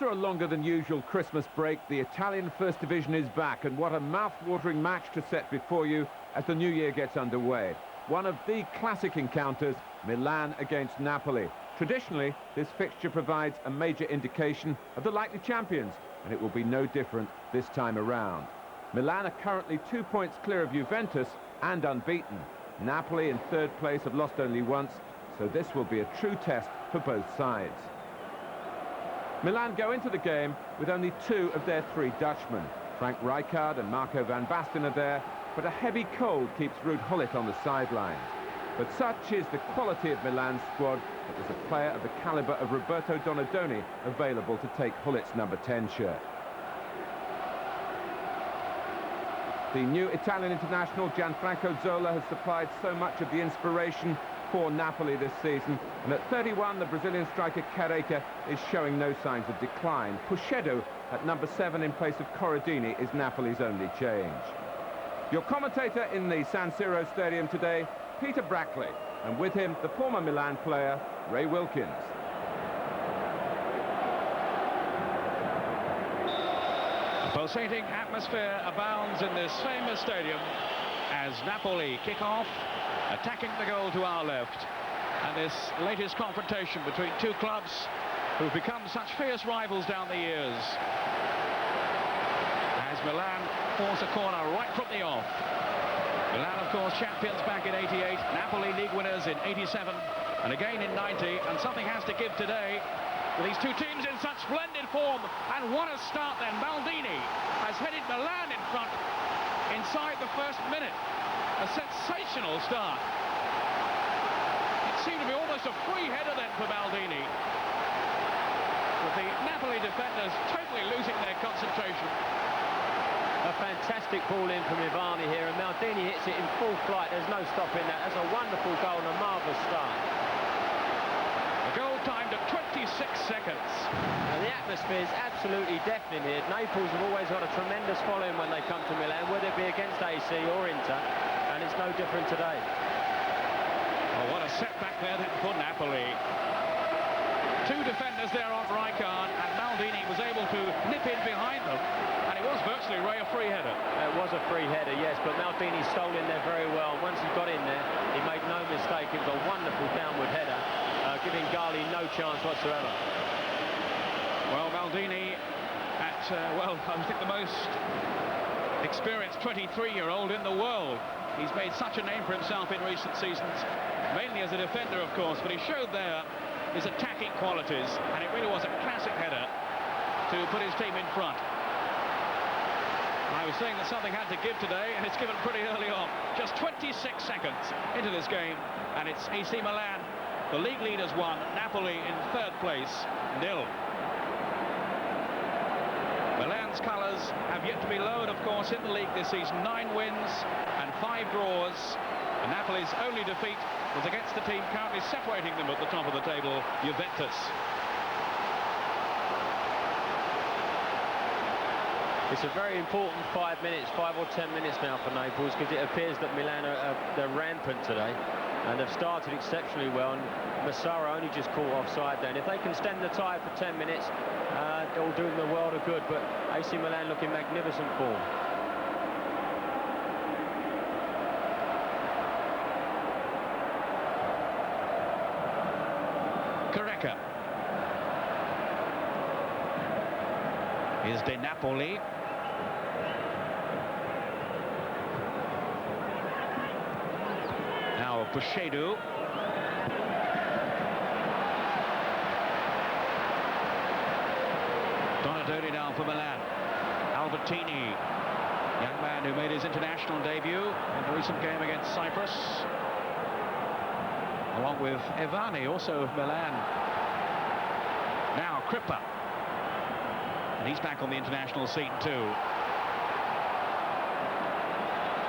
After a longer than usual Christmas break, the Italian First Division is back, and what a mouth-watering match to set before you as the new year gets underway. One of the classic encounters, Milan against Napoli. Traditionally, this fixture provides a major indication of the likely champions, and it will be no different this time around. Milan are currently 2 points clear of Juventus and unbeaten. Napoli in third place have lost only once, so this will be a true test for both sides. Milan go into the game with only 2 of their 3 Dutchmen. Frank Rijkaard and Marco van Basten are there, but a heavy cold keeps Ruud Gullit on the sidelines. But such is the quality of Milan's squad that there's a player of the calibre of Roberto Donadoni available to take Gullit's number 10 shirt. The new Italian international Gianfranco Zola has supplied so much of the inspiration for Napoli this season, and at 31 the Brazilian striker Careca is showing no signs of decline. Puchedo at number 7 in place of Corradini is Napoli's only change. Your commentator in the San Siro stadium today, Peter Brackley, and with him the former Milan player Ray Wilkins. A pulsating atmosphere abounds in this famous stadium as Napoli kick off, attacking the goal to our left. And this latest confrontation between 2 clubs who've become such fierce rivals down the years. As Milan force a corner right from the off. Milan, of course, champions back in '88, Napoli league winners in '87, and again in '90, and something has to give today with these 2 teams in such splendid form. And what a start then. Maldini has headed Milan in front inside the first minute. A sensational start. It seemed to be almost a free header then for Maldini. With the Napoli defenders totally losing their concentration. A fantastic ball in from Ivani here, and Maldini hits it in full flight. There's no stopping that. That's a wonderful goal and a marvellous start. The goal timed at 26 seconds. And the atmosphere is absolutely deafening here. Naples have always got a tremendous following when they come to Milan, whether it be against AC or Inter, and it's no different today. Oh, what a setback there then for Napoli. 2 defenders there on Rijkaard, and Maldini was able to nip in behind them, and it was virtually, Ray, a free header. It was a free header, yes, but Maldini stole in there very well. Once he got in there, he made no mistake. It was a wonderful downward header, giving Gali no chance whatsoever. Well, Maldini at, well, I think the most experienced 23-year-old in the world. He's made such a name for himself in recent seasons, mainly as a defender, of course, but he showed there his attacking qualities, and it really was a classic header to put his team in front. I was saying that something had to give today, and it's given pretty early on. Just 26 seconds into this game, and it's AC Milan, the league leaders, 1, Napoli in third place, 0. Milan's colours have yet to be lowered, of course, in the league this season. 9 wins and 5 draws. And Napoli's only defeat was against the team currently separating them at the top of the table, Juventus. It's a very important 5 minutes, 5 or 10 minutes now for Naples, because it appears that Milan they're rampant today, and they've started exceptionally well, and Massara only just caught offside then. If they can stem the tide for 10 minutes, it'll do them the world of good, but AC Milan looking magnificent form. Careca. Here's De Napoli. Now Puchedo. Donadoni now for Milan. Albertini, young man who made his international debut in the recent game against Cyprus, along with Ivani, also of Milan. Now Crippa, and he's back on the international scene too.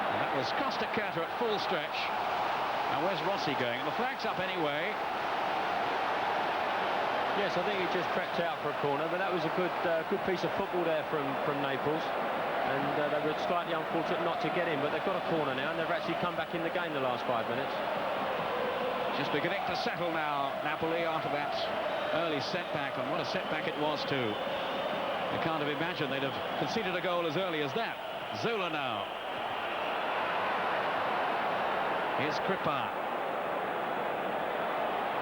And that was Costa Curta at full stretch. Now where's Rossi going? And the flag's up anyway. Yes, I think he just crept out for a corner, but that was a good piece of football there from Naples. And they were slightly unfortunate not to get in, but they've got a corner now, and they've actually come back in the game the last 5 minutes. Just beginning to settle now, Napoli, after that early setback, and what a setback it was too. I can't have imagined they'd have conceded a goal as early as that. Zola now. Here's Kripa.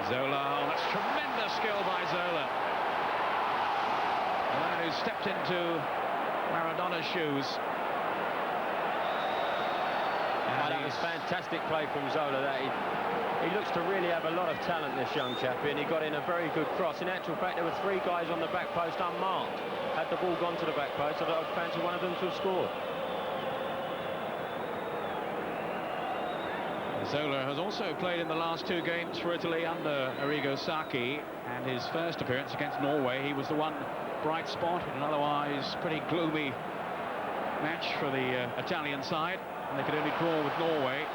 Zola, oh, that's tremendous skill by Zola. The man who stepped into Maradona's shoes. Oh, that was fantastic play from Zola. He looks to really have a lot of talent, this young chap, and he got in a very good cross. In actual fact, there were 3 guys on the back post unmarked. Had the ball gone to the back post, I'd fancy one of them to have scored. Zola has also played in the last 2 games for Italy under Arrigo Sacchi, and his first appearance against Norway, he was the one bright spot in an otherwise pretty gloomy match for the Italian side, and they could only draw with Norway.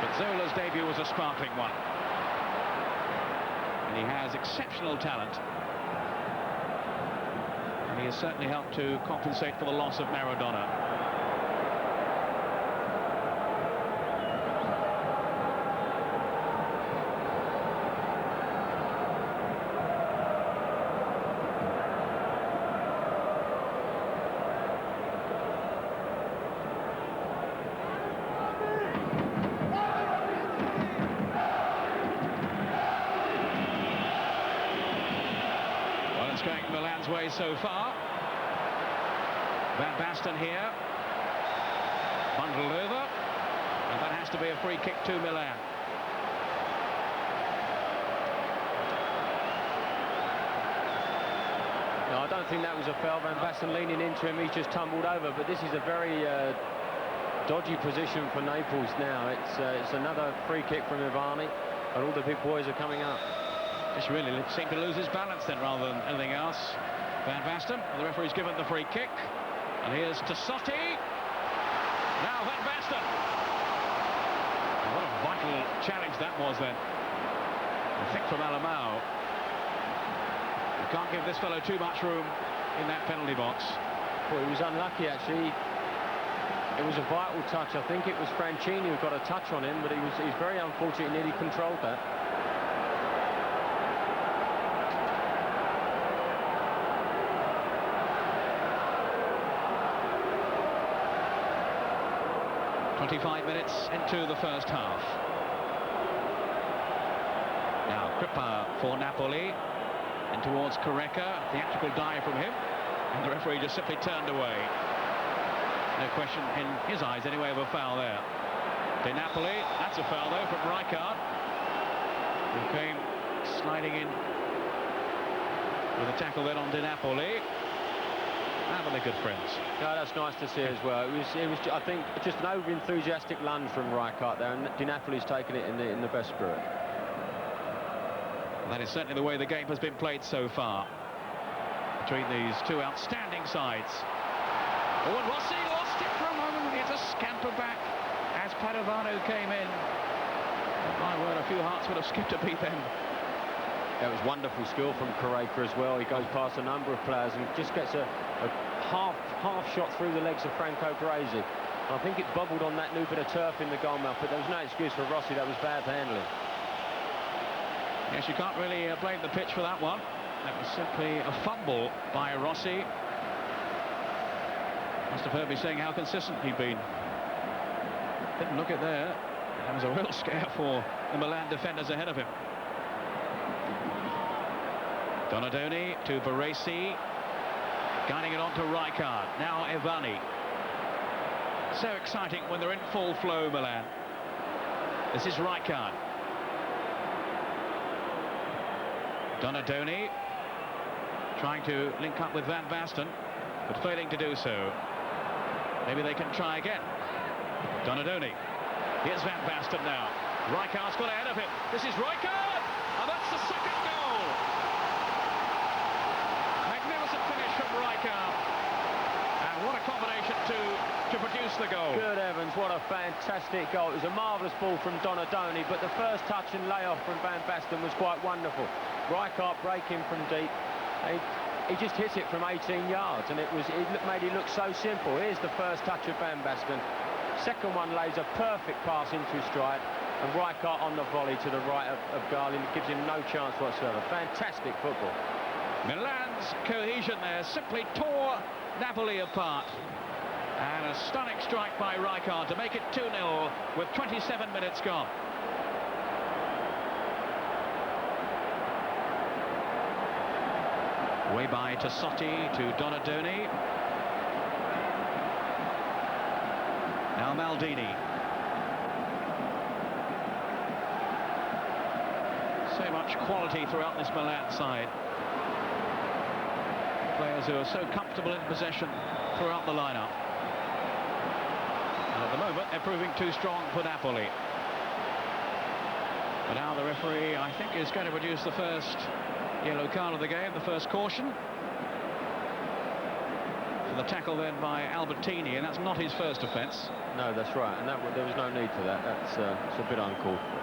But Zola's debut was a sparkling one, and he has exceptional talent, and he has certainly helped to compensate for the loss of Maradona. Going Milan's way so far. Van Basten here, bundled over, and that has to be a free kick to Milan. No, I don't think that was a foul. Van Basten leaning into him, he's just tumbled over, but this is a very dodgy position for Naples now. It's another free kick from Ivani, and all the big boys are coming up. Just really seemed to lose his balance then rather than anything else. Van Basten, the referee's given the free kick. And here's Tassotti. Now Van Basten. What a vital challenge that was then. I think from Alamau. You can't give this fellow too much room in that penalty box. Well, he was unlucky actually. It was a vital touch. I think it was Franchini who got a touch on him, but he's very unfortunate, he nearly controlled that. "25 minutes into the first half. Now Kripa for Napoli, and towards Correca, theatrical dive from him, and the referee just simply turned away. No question in his eyes anyway of a foul there. De Napoli, that's a foul though from Rijkaard, who came sliding in with a tackle then on De Napoli. But they're good friends. No, that's nice to see as well. It was I think just an over-enthusiastic lunge from Rijkaard there, and Di Napoli's taken it in the best spirit. That is certainly the way the game has been played so far between these two outstanding sides. Oh, and Rossi lost it for a moment. He had to scamper back as Padovano came in. My word, a few hearts would have skipped a beat then. That was wonderful skill from Correca as well. He goes past a number of players and just gets a half shot through the legs of Franco Baresi. I think it bubbled on that new bit of turf in the goal mouth, but there was no excuse for Rossi. That was bad handling. Yes, you can't really blame the pitch for that one. That was simply a fumble by Rossi. Must have heard me saying how consistent he'd been. Didn't look it there. That was a real scare for the Milan defenders ahead of him. Donadoni to Baresi, guiding it on to Rijkaard. Now Ivani. So exciting when they're in full flow, Milan. This is Rijkaard. Donadoni trying to link up with Van Basten, but failing to do so. Maybe they can try again. Donadoni. Here's Van Basten now. Rijkaard's got ahead of him. This is Rijkaard, and that's the second goal. Magnificent finish from Rijkaard, and what a combination to produce the goal. Good heavens, what a fantastic goal. It was a marvellous ball from Donadoni, but the first touch and layoff from Van Basten was quite wonderful. Rijkaard breaking from deep. He just hit it from 18 yards, and it made it look so simple. Here's the first touch of Van Basten. Second one lays a perfect pass into stride. And Rijkaard on the volley to the right of Garland. It gives him no chance whatsoever. Fantastic football. Milan's cohesion there simply tore Napoli apart. And a stunning strike by Rijkaard to make it 2-0 with 27 minutes gone. Way by Tassotti to Donadoni. Now Maldini. So much quality throughout this Milan side. Players who are so comfortable in possession throughout the lineup. And at the moment, they're proving too strong for Napoli. But now the referee, I think, is going to produce the first yellow card of the game, the first caution. For the tackle then by Albertini, and that's not his first offence. No, that's right, and there was no need for that. It's a bit uncalled for.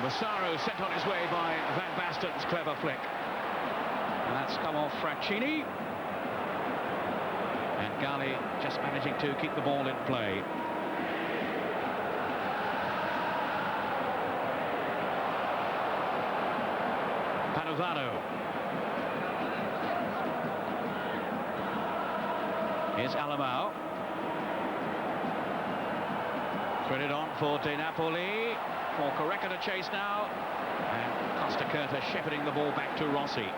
Massaro sent on his way by Van Basten's clever flick. And that's come off Fraccini. And Gali just managing to keep the ball in play. Panovano. Here's Alamao. Threaded on for De Napoli. For Correca to chase now, and Costa-Curta shepherding the ball back to Rossi.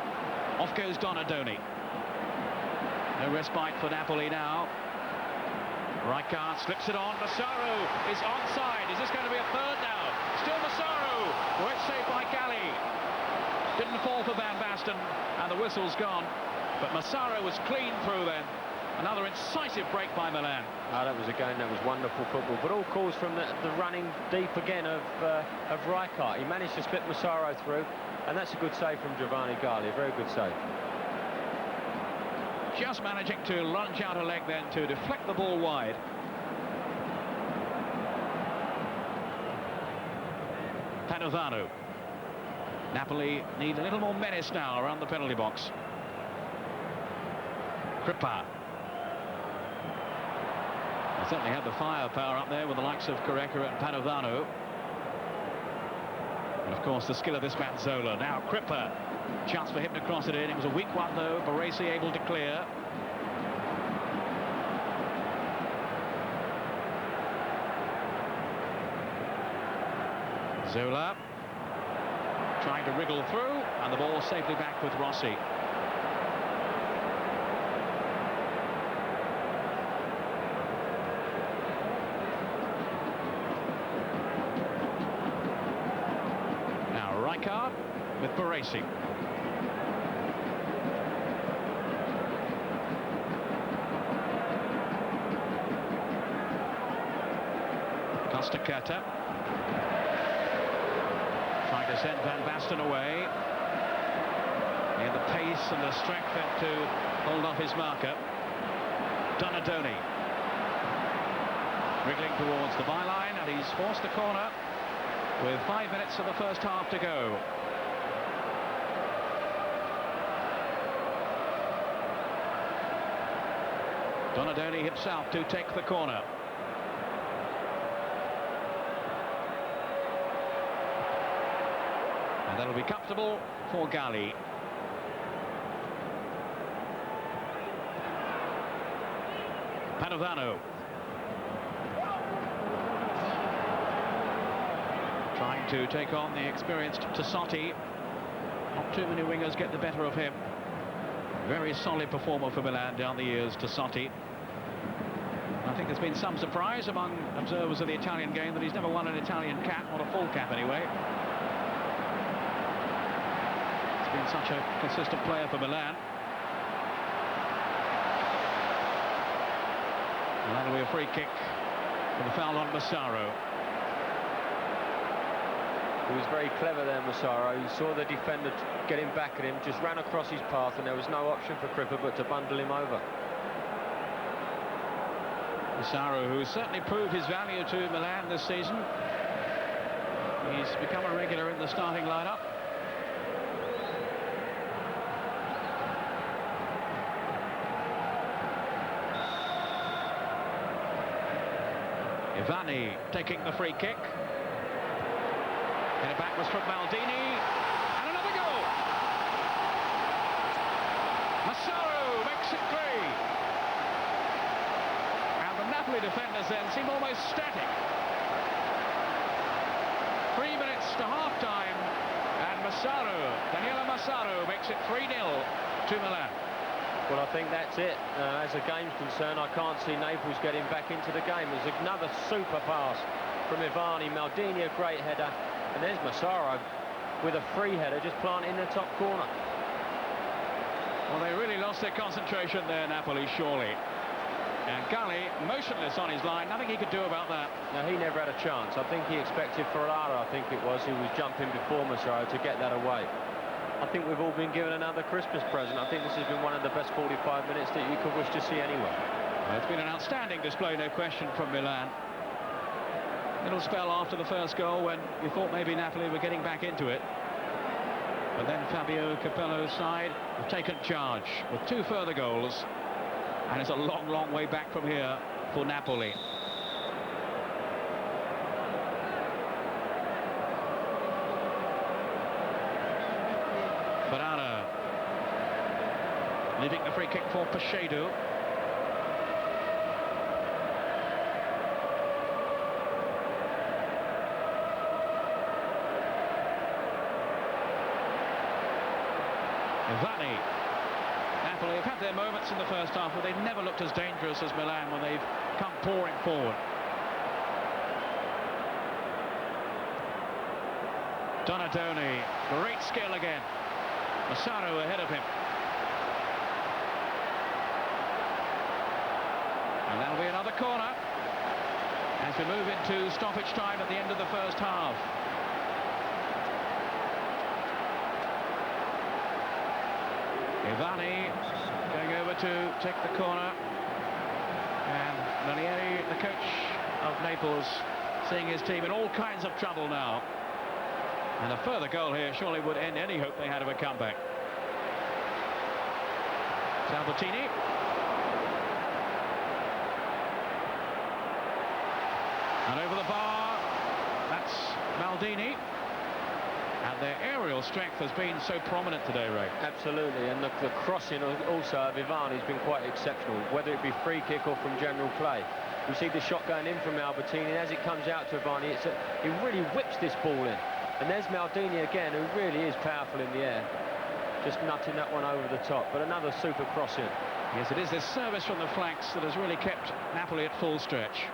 Off goes Donadoni. No respite for Napoli now. Rijkaard slips it on. Massaro is onside. Is this going to be a third now? Still Massaro. Great save by Gali. Didn't fall for Van Basten, and the whistle's gone. But Massaro was clean through then. Another incisive break by Milan. That was wonderful football, but all calls from the running deep again of Rijkaard. He managed to split Massaro through, and that's a good save from Giovanni Gali, a very good save. Just managing to lunge out a leg then to deflect the ball wide. Panovano. Napoli need a little more menace now around the penalty box. Kripa. They certainly had the firepower up there with the likes of Correca and Panovano. And of course the skill of this man Zola. Now Kripa, chance for him to cross it in. It was a weak one though. Baresi able to clear. Zola trying to wriggle through, and the ball safely back with Rossi. Rijkaard with Baresi. Costa-Curta trying to send Van Basten away. He had the pace and the strength to hold off his marker. Donadoni wriggling towards the byline, and he's forced the corner with 5 minutes of the first half to go. Donadoni himself to take the corner. And that'll be comfortable for Gali. Panovano. Trying to take on the experienced Tassotti. Not too many wingers get the better of him. Very solid performer for Milan down the years, Tassotti. I think there's been some surprise among observers of the Italian game that he's never won an Italian cap, not a full cap anyway. He's been such a consistent player for Milan. And that'll be a free kick for the foul on Massaro. He was very clever there, Massaro. He saw the defender getting back at him, just ran across his path, and there was no option for Kripa but to bundle him over. Massaro, who certainly proved his value to Milan this season. He's become a regular in the starting lineup. Ivani taking the free kick. And it back was from Maldini. And another goal! Massaro makes it 3. And the Napoli defenders then seem almost static. 3 minutes to half-time. And Daniele Massaro makes it 3-0 to Milan. Well, I think that's it. As the game's concerned, I can't see Naples getting back into the game. There's another super pass from Ivani. Maldini, a great header. And there's Massaro with a free header just planting in the top corner. Well, they really lost their concentration there, Napoli, surely. And Galli, motionless on his line, nothing he could do about that. No, he never had a chance. I think he expected Ferrara, I think it was, who was jumping before Massaro to get that away. I think we've all been given another Christmas present. I think this has been one of the best 45 minutes that you could wish to see anyway. Well, it's been an outstanding display, no question, from Milan. Little spell after the first goal when you thought maybe Napoli were getting back into it. But then Fabio Capello's side have taken charge with 2 further goals. And it's a long, long way back from here for Napoli. Verona leaving the free kick for Pacheco. Ivani. Napoli have had their moments in the first half, but they've never looked as dangerous as Milan when they've come pouring forward. Donadoni, great skill again. Massaro ahead of him. And that'll be another corner as we move into stoppage time at the end of the first half. Ivani going over to take the corner, and Ranieri, the coach of Naples, seeing his team in all kinds of trouble now. And a further goal here surely would end any hope they had of a comeback. Salvatini. And over the bar, that's Maldini. And their aerial strength has been so prominent today, Ray. Absolutely, and the crossing also of Ivani has been quite exceptional, whether it be free kick or from general play. You see the shot going in from Albertini, and as it comes out to Ivani, he really whips this ball in. And there's Maldini again, who really is powerful in the air. Just nutting that one over the top, but another super crossing. Yes, it is this service from the flanks that has really kept Napoli at full stretch.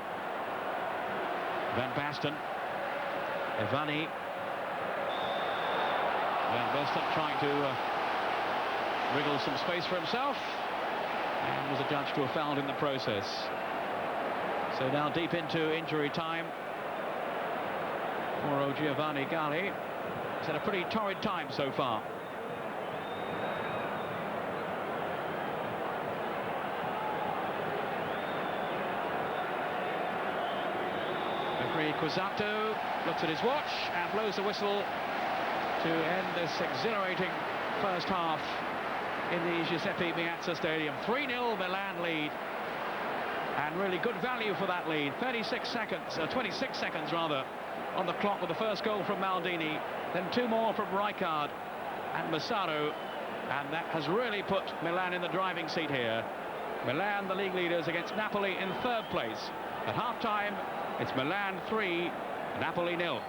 Van Basten. Ivani. Van Basten trying to wriggle some space for himself, and was adjudged to have fouled in the process. So now deep into injury time. Poor Giovanni Galli. He's had a pretty torrid time so far. Referee Quasato looks at his watch and blows the whistle to end this exhilarating first half in the Giuseppe Meazza Stadium. 3-0 Milan lead, and really good value for that lead. 26 seconds rather on the clock with the first goal from Maldini, then 2 more from Rijkaard and Massaro, and that has really put Milan in the driving seat here. Milan, the league leaders, against Napoli in 3rd place. At half-time, it's Milan 3, Napoli 0.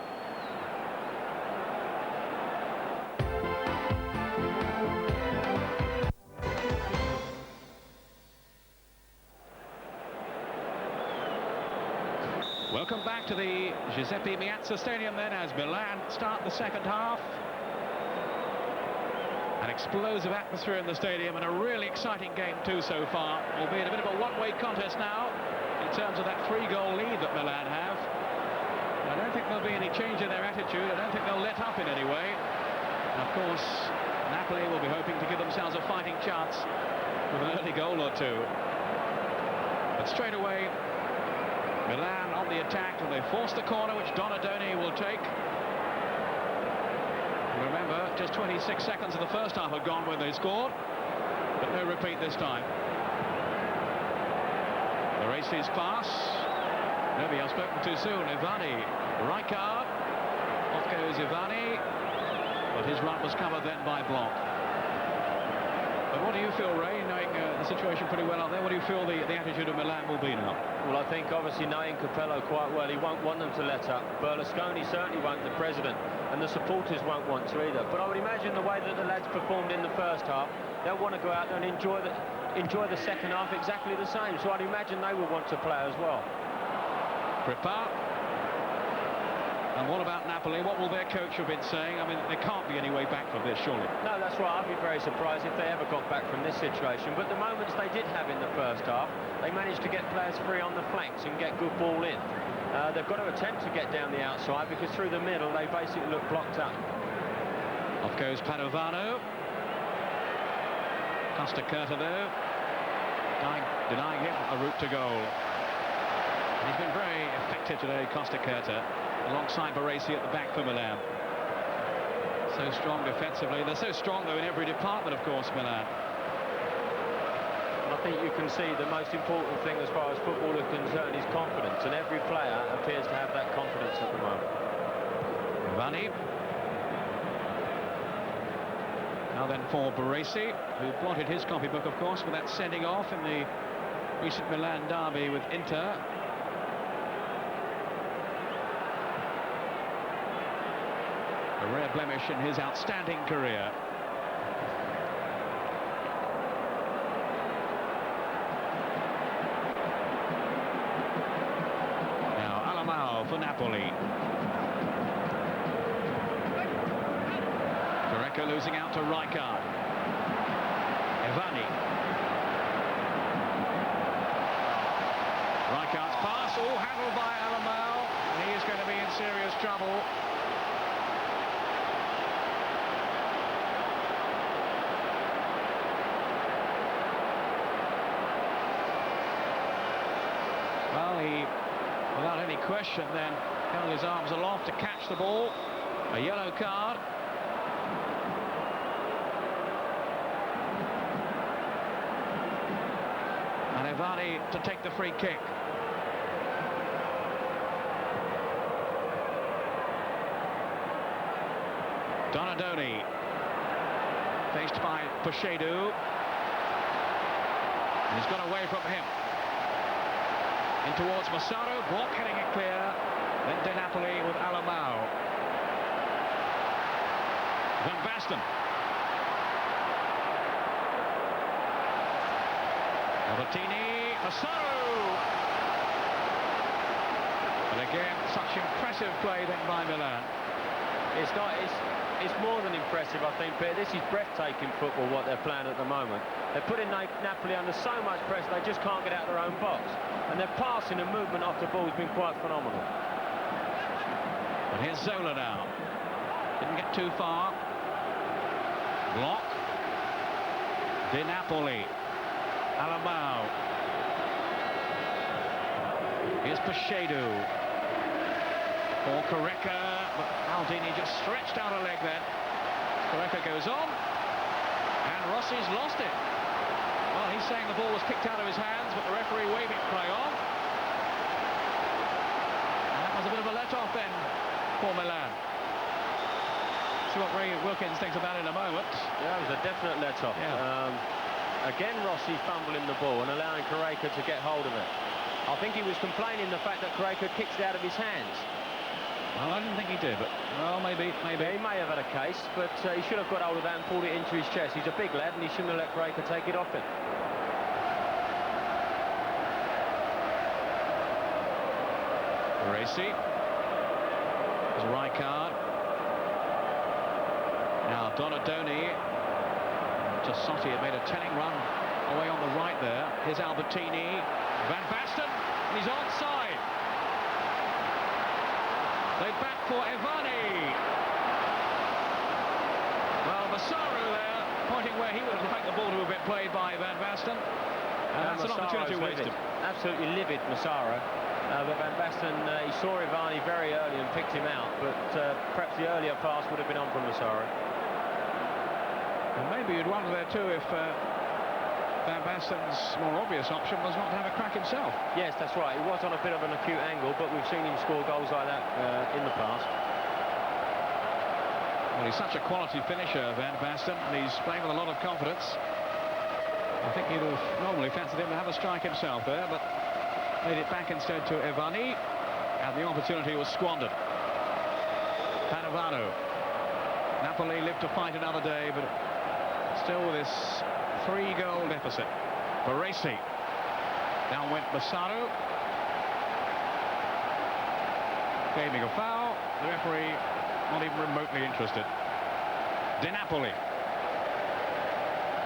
Welcome back to the Giuseppe Meazza Stadium then, as Milan start the second half. An explosive atmosphere in the stadium, and a really exciting game too so far, albeit a bit of a one-way contest now in terms of that 3-goal lead that Milan have. I don't think there'll be any change in their attitude. I don't think they'll let up in any way. And of course, Napoli will be hoping to give themselves a fighting chance with an early goal or two. But straight away, Milan on the attack, and they force the corner, which Donadoni will take. Remember, just 26 seconds of the first half had gone when they scored, but no repeat this time. The race's pass. Maybe I've spoken too soon. Ivani, Rijkaard. Off goes Ivani, but his run was covered then by Block. But what do you feel, Ray, knowing the situation pretty well out there? What do you feel the attitude of Milan will be now? Well, I think obviously knowing Capello quite well, he won't want them to let up. Berlusconi certainly won't, the president, and the supporters won't want to either. But I would imagine the way that the lads performed in the first half, they'll want to go out and enjoy the second half exactly the same. So I'd imagine they will want to play as well. Kripa. And what about Napoli? What will their coach have been saying? I mean, there can't be any way back from this, surely. No, that's right. I'd be very surprised if they ever got back from this situation. But the moments they did have in the first half, they managed to get players free on the flanks and get good ball in. They've got to attempt to get down the outside, because through the middle they basically look blocked up. Off goes Padovano. Costa Curta though, denying him a route to goal. And he's been very effective today, Costa Curta, alongside Baresi at the back for Milan. So strong defensively. They're so strong though in every department, of course, Milan. I think you can see the most important thing as far as football is concerned is confidence, and every player appears to have that confidence at the moment. Ivani. Now then for Baresi, who blotted his copybook, of course, with that sending off in the recent Milan derby with Inter. A rare blemish in his outstanding career. Now Alamao for Napoli. Greco losing out to Rijkaard. Ivani. Rijkaard's pass, all handled by Alamao, and he is going to be in serious trouble. Well, he, without any question, then held his arms aloft to catch the ball. A yellow card. And Ivani to take the free kick. Donadoni, faced by Pochedu. And he's gone away from him. In towards Massaro, Block hitting it clear. Then De Napoli with Alamao. Van Basten. Albertini, Massaro. And again, such impressive play then by Milan. It's more than impressive, I think, Peter. This is breathtaking football, what they're playing at the moment. They're putting Napoli under so much pressure, they just can't get out of their own box. And their passing and movement off the ball has been quite phenomenal. And here's Zola now. Didn't get too far. Block. De Napoli. Alamao. Here's Pochedu. For Correca, but Maldini just stretched out a leg then. Correca goes on, and Rossi's lost it. Well, he's saying the ball was kicked out of his hands, but the referee waving play on. And that was a bit of a let-off then for Milan. See what Ray Wilkins thinks about it in a moment. Yeah, it was a definite let-off. Yeah. Again, Rossi fumbling the ball and allowing Correca to get hold of it. I think he was complaining the fact that Correca kicked it out of his hands. Well, I didn't think he did, but, well, maybe. Yeah, he may have had a case, but he should have got hold of that and pulled it into his chest. He's a big lad, and he shouldn't have let Correca take it off him. Baresi. There's Rijkaard. Now Donadoni. Tassotti had made a telling run away on the right there. Here's Albertini. Van Basten. He's onside. They back for Ivani. Well, Massaro there, pointing where he would have liked the ball to have been played by Van Basten. And that's an opportunity wasted. Absolutely livid, Massaro. But Van Basten, he saw Ivani very early and picked him out, but perhaps the earlier pass would have been on from Massaro. And maybe you'd wonder there too if Van Basten's more obvious option was not to have a crack himself. Yes, that's right. He was on a bit of an acute angle, but we've seen him score goals like that in the past. Well, he's such a quality finisher, Van Basten, and he's playing with a lot of confidence. I think he'd have normally fancied him to have a strike himself there, but made it back instead to Ivani, and the opportunity was squandered. Panovano. Napoli live to fight another day, but still with this 3-goal deficit. Baresi. Down went Massaro. Claiming a foul. The referee not even remotely interested. De Napoli.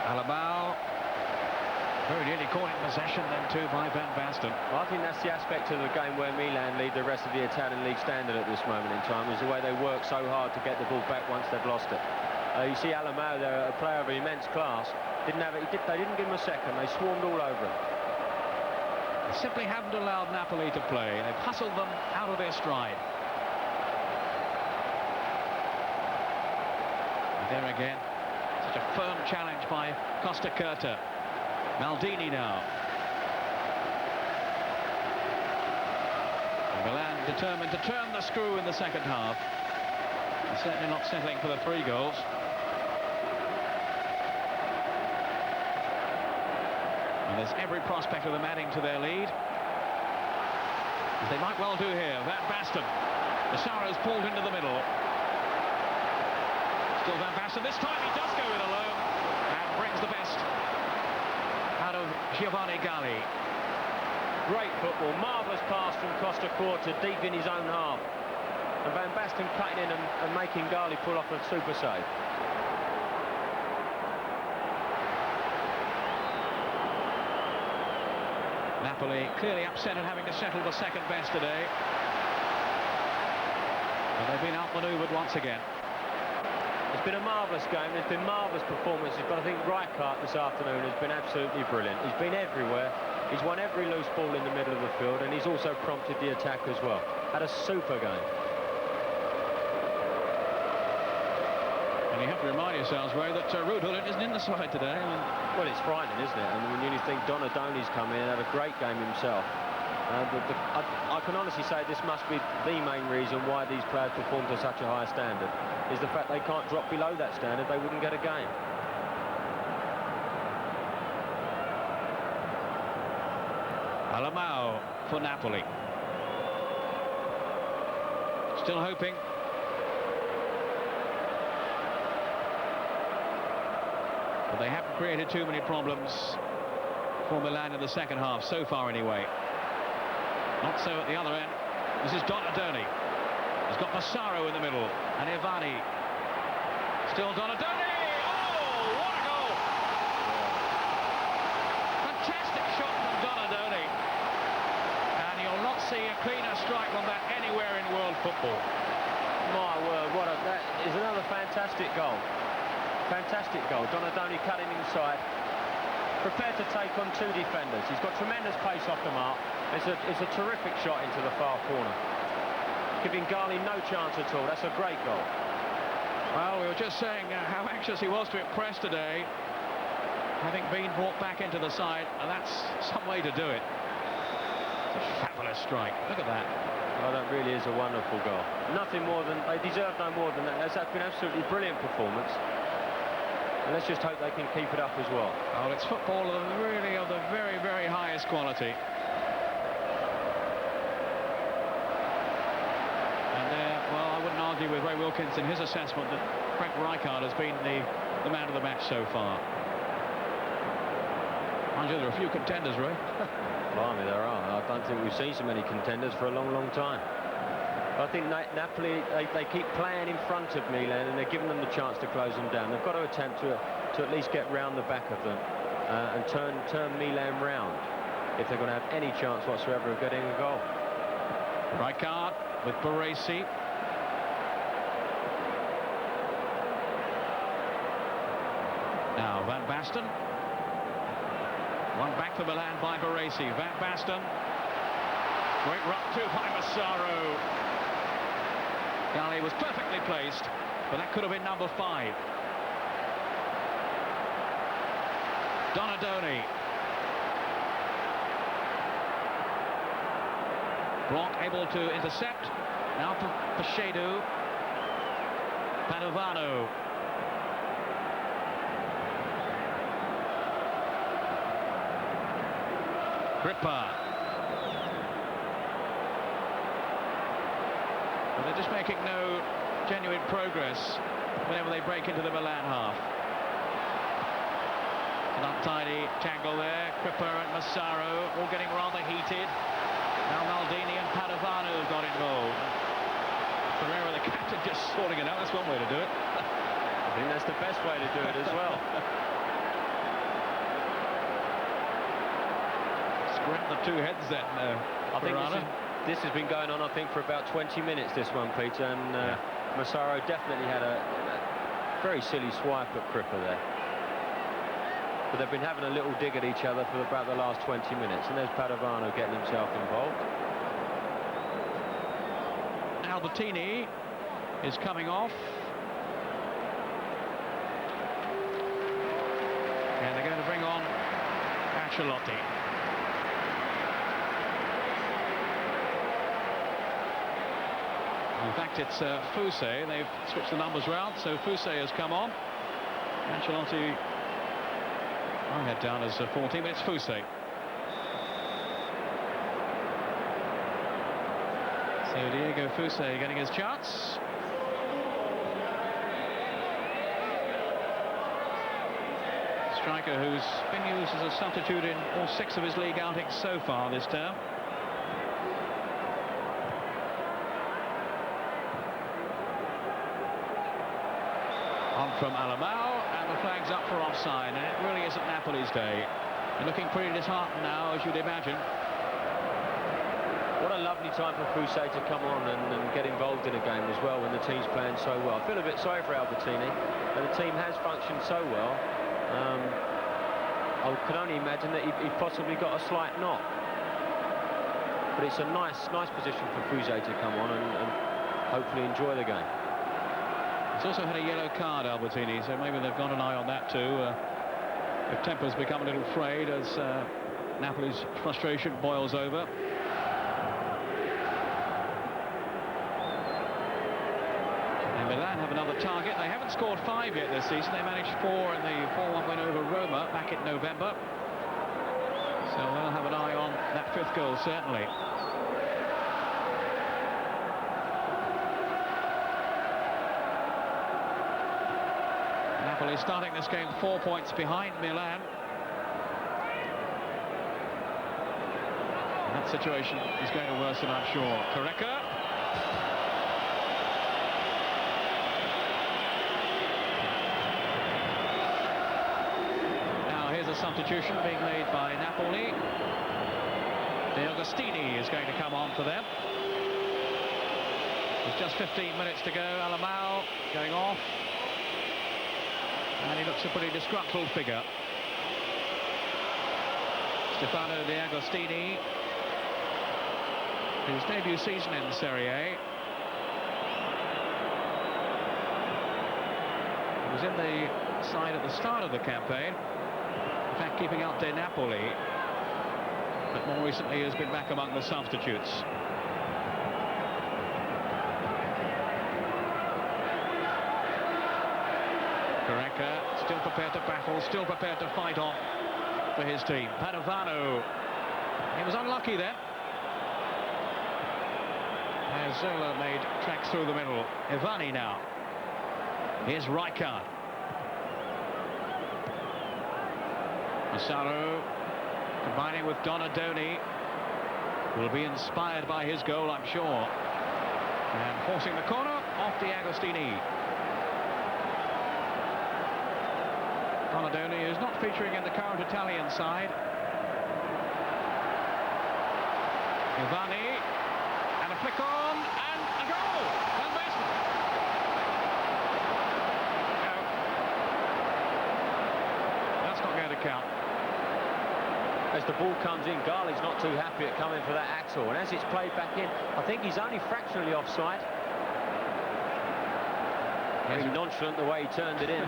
Alabao. Very nearly caught in possession then too by Van Basten. Well, I think that's the aspect of the game where Milan lead the rest of the Italian league standard at this moment in time, is the way they work so hard to get the ball back once they've lost it. You see Alabao there, a player of immense class. They didn't give him a second. They swarmed all over him. They simply haven't allowed Napoli to play. They've hustled them out of their stride. And there again, such a firm challenge by Costa Curta. Maldini now. And Milan determined to turn the screw in the second half. And certainly not settling for the 3 goals. And there's every prospect of them adding to their lead, as they might well do here. Van Basten. Massaro's pulled into the middle. Still Van Basten. This time he does go it alone and brings the best out of Giovanni Galli. Great football, marvellous pass from Costa Curta deep in his own half. And Van Basten cutting in and making Galli pull off a super save. Napoli clearly upset at having to settle the second best today. And they've been outmanoeuvred once again. It's been a marvellous game. There's been marvellous performances, but I think Rijkaard this afternoon has been absolutely brilliant. He's been everywhere. He's won every loose ball in the middle of the field, and he's also prompted the attack as well. Had a super game. And you have to remind yourselves, Ray, that Ruud Gullit isn't in the side today. Well, it's frightening, isn't it? I mean, when you think Donadoni's come in and had a great game himself. I can honestly say this must be the main reason why these players perform to such a high standard, is the fact they can't drop below that standard. They wouldn't get a game. Alabao for Napoli. Still hoping. But they haven't created too many problems for Milan in the second half, so far anyway. Not so at the other end. This is Donadoni. He's got Massaro in the middle, and Ivani. Still Donadoni! Oh, what a goal! Fantastic shot from Donadoni. And you'll not see a cleaner strike on that anywhere in world football. My word, that is another fantastic goal. Fantastic goal. Donadoni cutting inside. Prepared to take on 2 defenders. He's got tremendous pace off the mark. It's a terrific shot into the far corner, giving Galli no chance at all. That's a great goal. Well, we were just saying how anxious he was to impress today, having been brought back into the side, and that's some way to do it. It's a fabulous strike. Look at that. Well, that really is a wonderful goal. Nothing more than... They deserve no more than that. That's been an absolutely brilliant performance. And let's just hope they can keep it up as well. Oh, it's football really of the very, very highest quality. Well, I wouldn't argue with Ray Wilkins in his assessment that Frank Rijkaard has been the man of the match so far. Mind you, there are a few contenders, Ray. Blimey, there are. I don't think we've seen so many contenders for a long, long time. I think Napoli, they keep playing in front of Milan, and they're giving them the chance to close them down. They've got to attempt to at least get round the back of them and turn Milan round if they're going to have any chance whatsoever of getting a goal. Rijkaard with Baresi. Now Van Basten. One back for Milan by Baresi. Van Basten. Great run too by Massaro. Galli was perfectly placed, but that could have been number 5. Donadoni. Blanc able to intercept. Now for Pachedu. Padovano. Grippa. But they're just making no genuine progress whenever they break into the Milan half. An untidy tangle there. Grippa and Massaro all getting rather heated. Now Maldini and Padovano have got involved. Ferreira, the captain, just sorting it out. That's one way to do it. I think that's the best way to do it as well. Scrap the two heads then. I think this has been going on, I think, for about 20 minutes, this one, Peter. And Massaro definitely had a very silly swipe at Cripper there. But they've been having a little dig at each other for about the last 20 minutes. And there's Padovano getting himself involved. Albertini is coming off. And they're going to bring on Ancelotti. In fact, it's Fuse. They've switched the numbers round, so Fuse has come on. Ancelotti, I had down as 14, but it's Fuse. So Diego Fuse getting his chance. Striker who's been used as a substitute in all 6 of his league outings so far this term. On from Alamao, and the flag's up for offside, and it really isn't Napoli's day. They're looking pretty disheartened now, as you'd imagine. What a lovely time for Fuse to come on and get involved in a game as well when the team's playing so well. I feel a bit sorry for Albertini, but the team has functioned so well. I could only imagine that he possibly got a slight knock. But it's a nice position for Fuse to come on and hopefully enjoy the game. He's also had a yellow card, Albertini, so maybe they've got an eye on that too. The temper's become a little frayed as Napoli's frustration boils over. Milan have another target. They haven't scored 5 yet this season. They managed 4 in the 4-1 win over Roma back in November. So they'll have an eye on that 5th goal, certainly. Napoli starting this game 4 points behind Milan. And that situation is going to worsen, I'm sure. Correca. Substitution being made by Napoli. De Agostini is going to come on for them. There's just 15 minutes to go. Alamao going off, and he looks a pretty disgruntled figure. Stefano De Agostini, his debut season in Serie. He was in the side at the start of the campaign. In fact, keeping out De Napoli, but more recently has been back among the substitutes. Correca still prepared to battle, still prepared to fight on for his team. Padovano, he was unlucky then. As Zola made tracks through the middle. Ivani now. Here's Rijkaard. Massaro combining with Donadoni, will be inspired by his goal, I'm sure. And forcing the corner off De Agostini. Donadoni is not featuring in the current Italian side. Ivani, and a flick on, and a goal! Van Basten. No. That's not going to count. As the ball comes in, Garley's not too happy at coming for that axle, and as it's played back in, I think he's only fractionally offside. Very nonchalant the way he turned it in.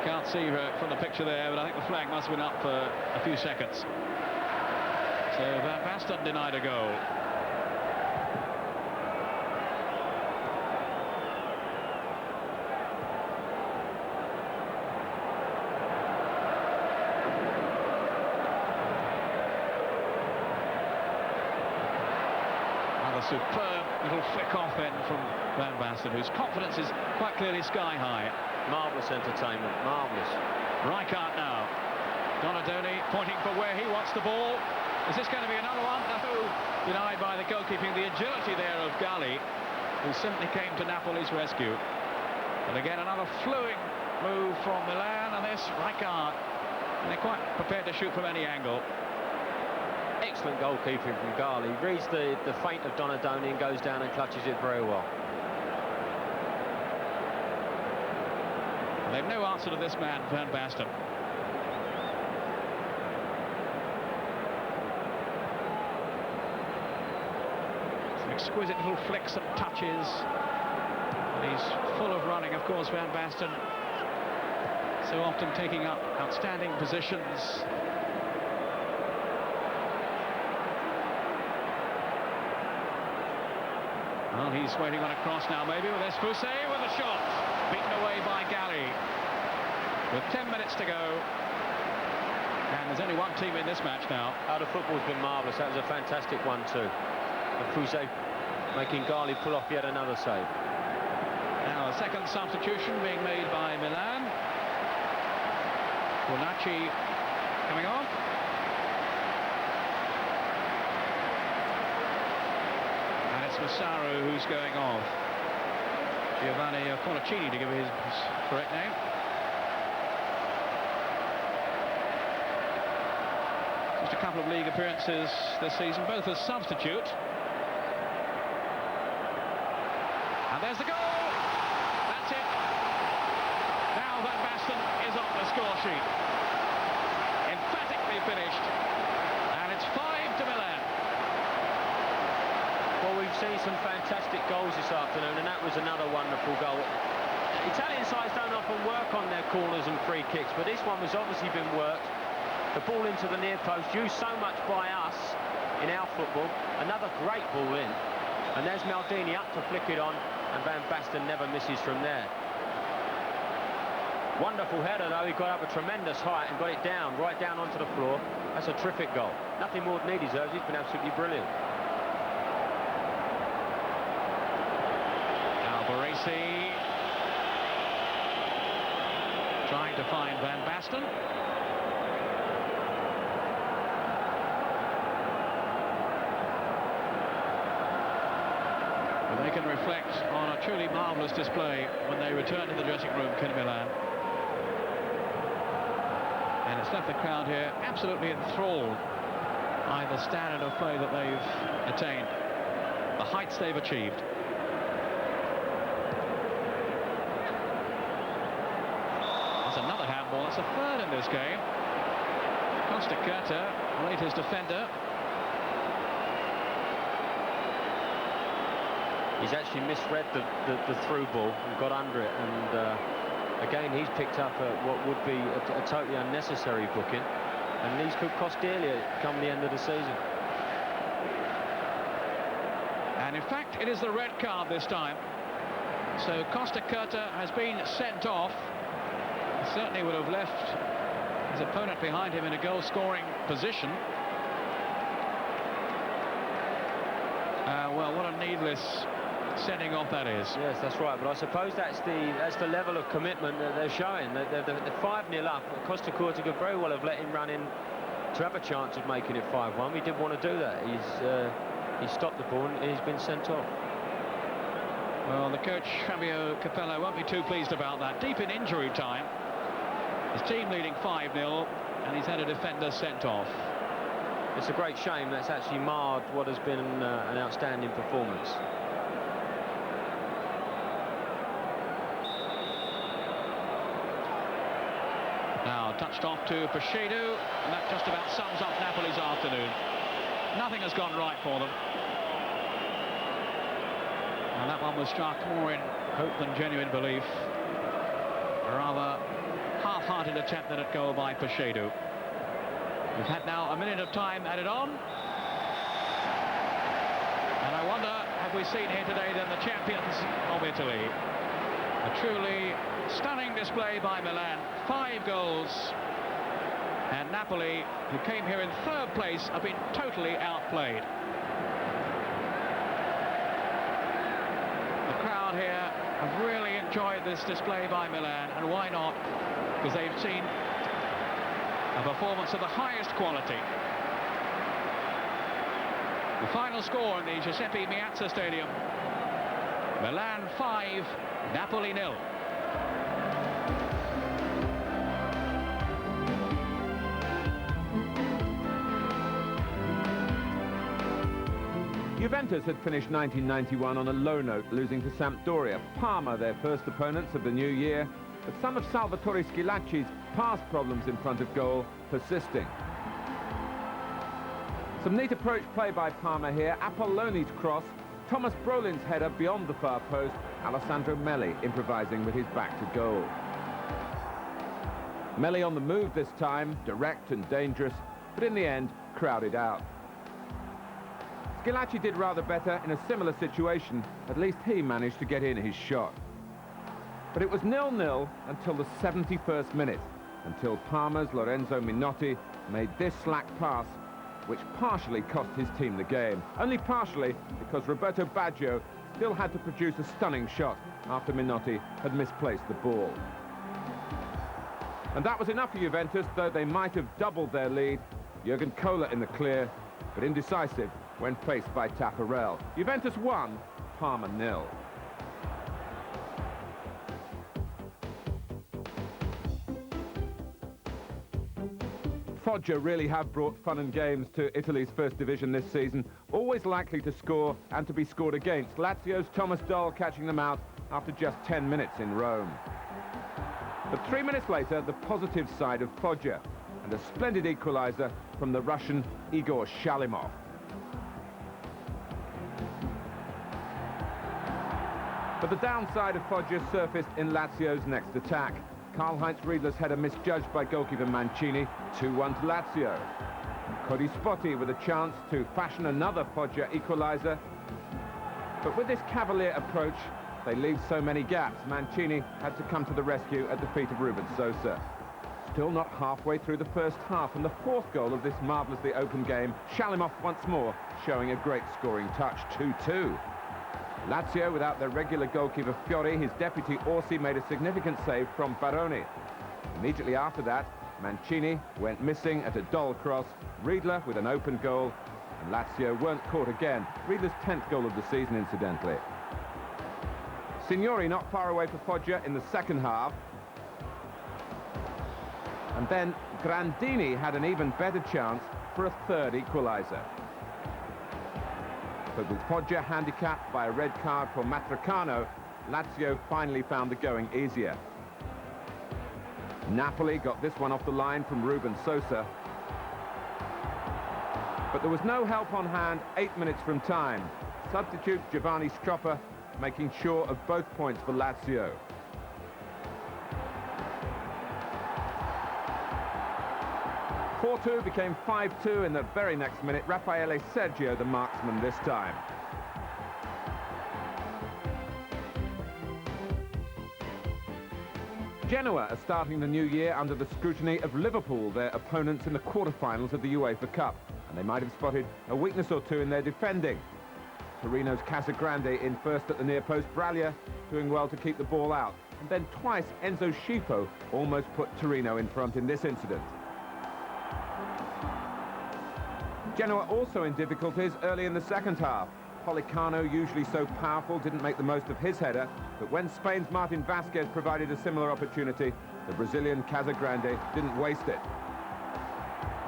Can't see from the picture there, but I think the flag must have been up for a few seconds. So Van Basten denied a goal. Superb little flick off end from Van Basten, whose confidence is quite clearly sky high. Marvellous entertainment, marvellous. Rijkaard now. Donadoni pointing for where he wants the ball. Is this going to be another one? No. Denied by the goalkeeping. The agility there of Galli, who simply came to Napoli's rescue. And again, another flowing move from Milan, and this Rijkaard. And they're quite prepared to shoot from any angle. Excellent goalkeeping from Garley. He reads the feint of Donadoni and goes down and clutches it very well. They've no answer to this man, Van Basten. Some exquisite little flicks and touches. And he's full of running, of course, Van Basten. So often taking up outstanding positions. Well, he's waiting on a cross now, maybe, with Espousse with a shot. Beaten away by Galli. With 10 minutes to go. And there's only one team in this match now. Oh, the football's been marvellous. That was a fantastic one, too. Espousse making Galli pull off yet another save. Now, a second substitution being made by Milan. Bonacci coming on. Massaro who's going off. Giovanni Colicini to give his correct name. Just a couple of league appearances this season, both as substitute. And there's the goal! That's it! Now Van Basten is on the score sheet. Emphatically finished. And it's 5 to Milan. Well, we've seen some fantastic goals this afternoon, and that was another wonderful goal. Italian sides don't often work on their corners and free kicks, but this one was obviously been worked. The ball into the near post, used so much by us in our football. Another great ball in. And there's Maldini up to flick it on, and Van Basten never misses from there. Wonderful header, though. He got up a tremendous height and got it down, right down onto the floor. That's a terrific goal. Nothing more than he deserves. He's been absolutely brilliant. Baresi trying to find Van Basten. But they can reflect on a truly marvellous display when they return to the dressing room in Milan. And it's left the crowd here absolutely enthralled by the standard of play that they've attained, the heights they've achieved. Another handball. That's a third in this game. Costa Curta, latest defender. He's actually misread the through ball and got under it, and again he's picked up what would be a totally unnecessary booking, and these could cost dearly come the end of the season. And in fact it is the red card this time. So Costa Curta has been sent off. Certainly would have left his opponent behind him in a goal-scoring position. Well, what a needless sending off that is. Yes, that's right. But I suppose that's the level of commitment that they're showing. They're 5-0 up. Costa Curta could very well have let him run in to have a chance of making it 5-1. He didn't want to do that. He's stopped the ball and he's been sent off. Well, the coach Fabio Capello won't be too pleased about that. Deep in injury time. His team leading 5-0, and he's had a defender sent off. It's a great shame that's actually marred what has been an outstanding performance. touched off to Pescedo, and that just about sums up Napoli's afternoon. Nothing has gone right for them. And that one was struck more in hope than genuine belief. A rather half-hearted attempt at a goal by Pescedo. We've had now a minute of time added on. And I wonder, have we seen here today then the champions of Italy? A truly stunning display by Milan. 5 goals. And Napoli, who came here in 3rd place, have been totally outplayed. The crowd here have really enjoyed this display by Milan, and why not? Because they've seen a performance of the highest quality. The final score in the Giuseppe Meazza Stadium: Milan 5, Napoli 0. Juventus had finished 1991 on a low note, losing to Sampdoria. Parma, their first opponents of the new year, but some of Salvatore Schillaci's past problems in front of goal persisting. Some neat approach play by Parma here. Apolloni's cross, Thomas Brolin's header beyond the far post, Alessandro Melli improvising with his back to goal. Melli on the move this time, direct and dangerous, but in the end, crowded out. Schillaci did rather better in a similar situation. At least he managed to get in his shot. But it was 0-0 until the 71st minute, until Parma's Lorenzo Minotti made this slack pass, which partially cost his team the game. Only partially, because Roberto Baggio still had to produce a stunning shot after Minotti had misplaced the ball. And that was enough for Juventus, though they might have doubled their lead. Jurgen Kohler in the clear, but indecisive when faced by Taffarel. Juventus 1, Parma 0. Foggia really have brought fun and games to Italy's first division this season, always likely to score and to be scored against. Lazio's Thomas Doll catching them out after just 10 minutes in Rome. But 3 minutes later, the positive side of Foggia, and a splendid equaliser from the Russian Igor Shalimov. But the downside of Foggia surfaced in Lazio's next attack. Karl-Heinz Riedler's header misjudged by goalkeeper Mancini, 2-1 to Lazio. Cody Spotti with a chance to fashion another Foggia equaliser. But with this cavalier approach, they leave so many gaps. Mancini had to come to the rescue at the feet of Ruben Sosa. Still not halfway through the first half, and the 4th goal of this marvellously open game, Shalimov once more showing a great scoring touch, 2-2. Lazio, without their regular goalkeeper Fiori, his deputy Orsi made a significant save from Baroni. Immediately after that, Mancini went missing at a Doll cross, Riedler with an open goal, and Lazio weren't caught again. Riedler's 10th goal of the season, incidentally. Signori not far away for Foggia in the second half. And then Grandini had an even better chance for a 3rd equaliser. But with Foggia handicapped by a red card for Matricano, Lazio finally found the going easier. Napoli got this one off the line from Ruben Sosa. But there was no help on hand 8 minutes from time. Substitute Giovanni Stroppa making sure of both points for Lazio. (4-2) became 5-2 in the very next minute. Raffaele Sergio, the marksman this time. Genoa are starting the new year under the scrutiny of Liverpool, their opponents in the quarter-finals of the UEFA Cup. And they might have spotted a weakness or two in their defending. Torino's Casagrande in first at the near post, Brackley doing well to keep the ball out. And then twice Enzo Schifo almost put Torino in front in this incident. Genoa also in difficulties early in the second half. Policano, usually so powerful, didn't make the most of his header, but when Spain's Martin Vasquez provided a similar opportunity, the Brazilian Casagrande didn't waste it.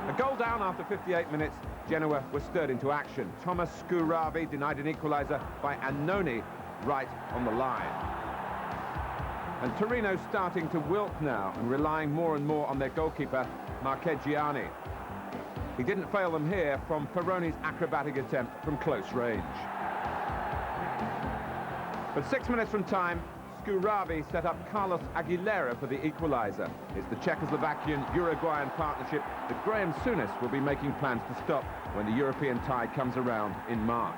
A goal down after 58 minutes, Genoa was stirred into action. Thomas Scuravi denied an equaliser by Annoni right on the line. And Torino starting to wilt now and relying more and more on their goalkeeper, Marchegiani. He didn't fail them here from Perone's acrobatic attempt from close range. But 6 minutes from time, Scuravi set up Carlos Aguilera for the equaliser. It's the Czechoslovakian-Uruguayan partnership that Graham Souness will be making plans to stop when the European tie comes around in March.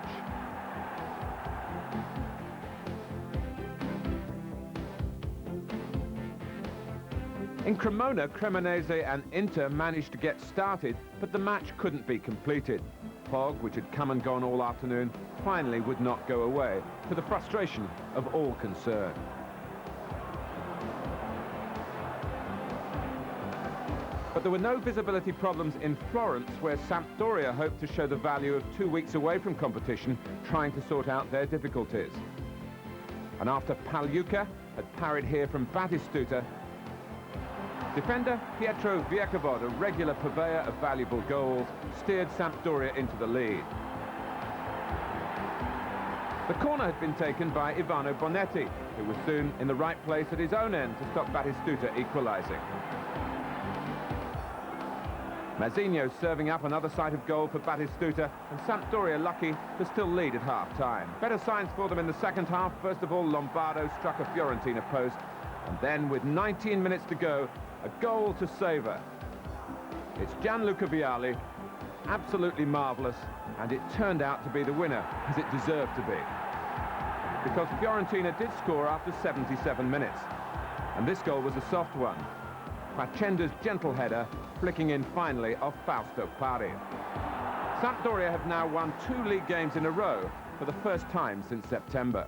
In Cremona, Cremonese and Inter managed to get started, but the match couldn't be completed. Fog, which had come and gone all afternoon, finally would not go away, to the frustration of all concerned. But there were no visibility problems in Florence, where Sampdoria hoped to show the value of 2 weeks away from competition, trying to sort out their difficulties. And after Pagliuca had parried here from Batistuta, defender Pietro Viecavod, a regular purveyor of valuable goals, steered Sampdoria into the lead. The corner had been taken by Ivano Bonetti, who was soon in the right place at his own end to stop Batistuta equalising. Mazzino serving up another sight of goal for Batistuta, and Sampdoria lucky to still lead at half-time. Better signs for them in the second half. First of all, Lombardo struck a Fiorentina post, and then with 19 minutes to go, a goal to savour. It's Gianluca Vialli, absolutely marvellous, and it turned out to be the winner, as it deserved to be. Because Fiorentina did score after 77 minutes, and this goal was a soft one. Facenda's gentle header flicking in finally off Fausto Pari. Sampdoria have now won 2 league games in a row for the first time since September.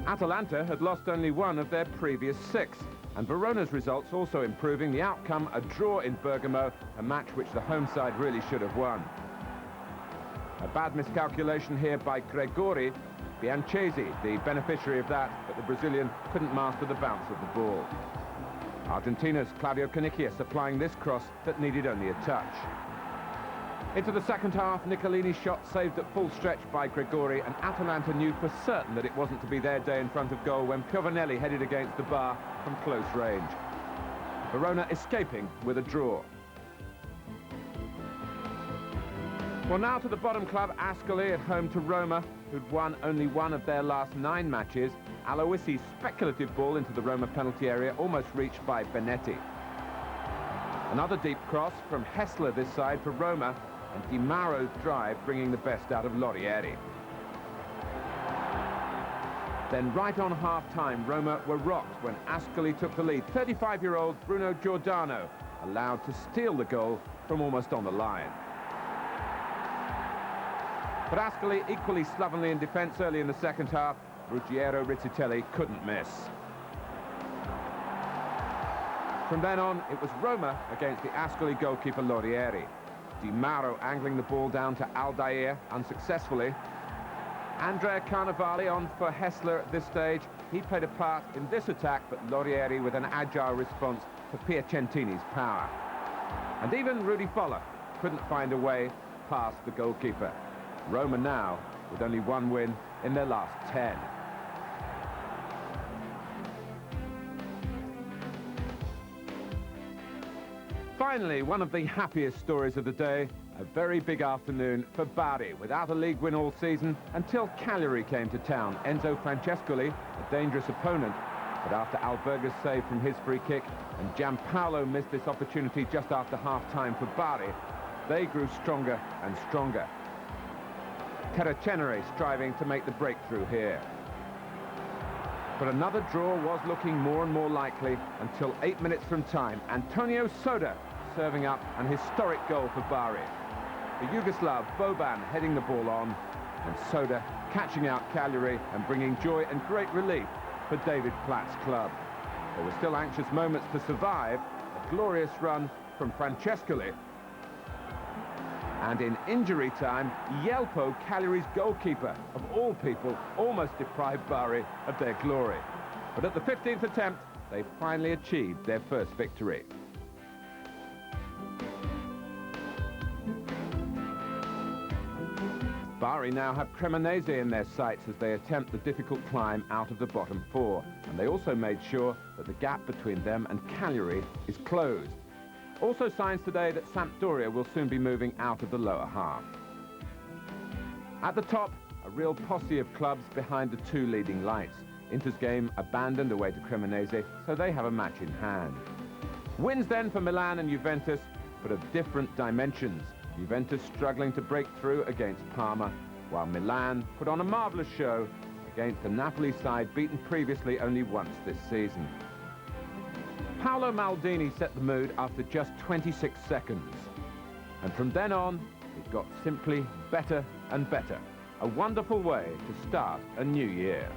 Atalanta had lost only 1 of their previous 6, and Verona's results also improving. The outcome, a draw in Bergamo, a match which the home side really should have won. A bad miscalculation here by Gregori Bianchesi, the beneficiary of that, but the Brazilian couldn't master the bounce of the ball. Argentina's Claudio Caniggia supplying this cross that needed only a touch. Into the second half, Niccolini's shot saved at full stretch by Gregori, and Atalanta knew for certain that it wasn't to be their day in front of goal when Piovanelli headed against the bar from close range. Verona escaping with a draw. Well, now to the bottom club, Ascoli, at home to Roma, who'd won only 1 of their last 9 matches. Aloisi's speculative ball into the Roma penalty area, almost reached by Benetti. Another deep cross from Hessler this side for Roma, and Di Mauro's drive bringing the best out of Laurieri. Then right on half-time, Roma were rocked when Ascoli took the lead. 35-year-old Bruno Giordano allowed to steal the goal from almost on the line. But Ascoli equally slovenly in defence early in the second half. Ruggiero Rizzitelli couldn't miss. From then on, it was Roma against the Ascoli goalkeeper Laurieri. Di Mauro angling the ball down to Aldair unsuccessfully. Andrea Carnevali on for Hessler at this stage. He played a part in this attack, but Laurieri with an agile response to Piacentini's power. And even Rudi Foller couldn't find a way past the goalkeeper. Roma now with only 1 win in their last 10. Finally, one of the happiest stories of the day, a very big afternoon for Bari, without a league win all season until Cagliari came to town. Enzo Francescoli, a dangerous opponent, but after Alberga's save from his free kick and Giampaolo missed this opportunity just after half-time for Bari, they grew stronger and stronger. Terracenere striving to make the breakthrough here. But another draw was looking more and more likely until 8 minutes from time. Antonio Soda serving up an historic goal for Bari. The Yugoslav Boban heading the ball on, and Soda catching out Cagliari and bringing joy and great relief for David Platt's club. There were still anxious moments to survive. A glorious run from Francescoli. And in injury time, Yelpo, Cagliari's goalkeeper, of all people, almost deprived Bari of their glory. But at the 15th attempt, they finally achieved their first victory. Bari now have Cremonese in their sights as they attempt the difficult climb out of the bottom four. And they also made sure that the gap between them and Cagliari is closed. Also signs today that Sampdoria will soon be moving out of the lower half. At the top, a real posse of clubs behind the two leading lights. Inter's game abandoned away to Cremonese, so they have a match in hand. Wins then for Milan and Juventus, but of different dimensions. Juventus struggling to break through against Parma, while Milan put on a marvellous show against a Napoli side beaten previously only once this season. Paolo Maldini set the mood after just 26 seconds. And from then on, it got simply better and better. A wonderful way to start a new year.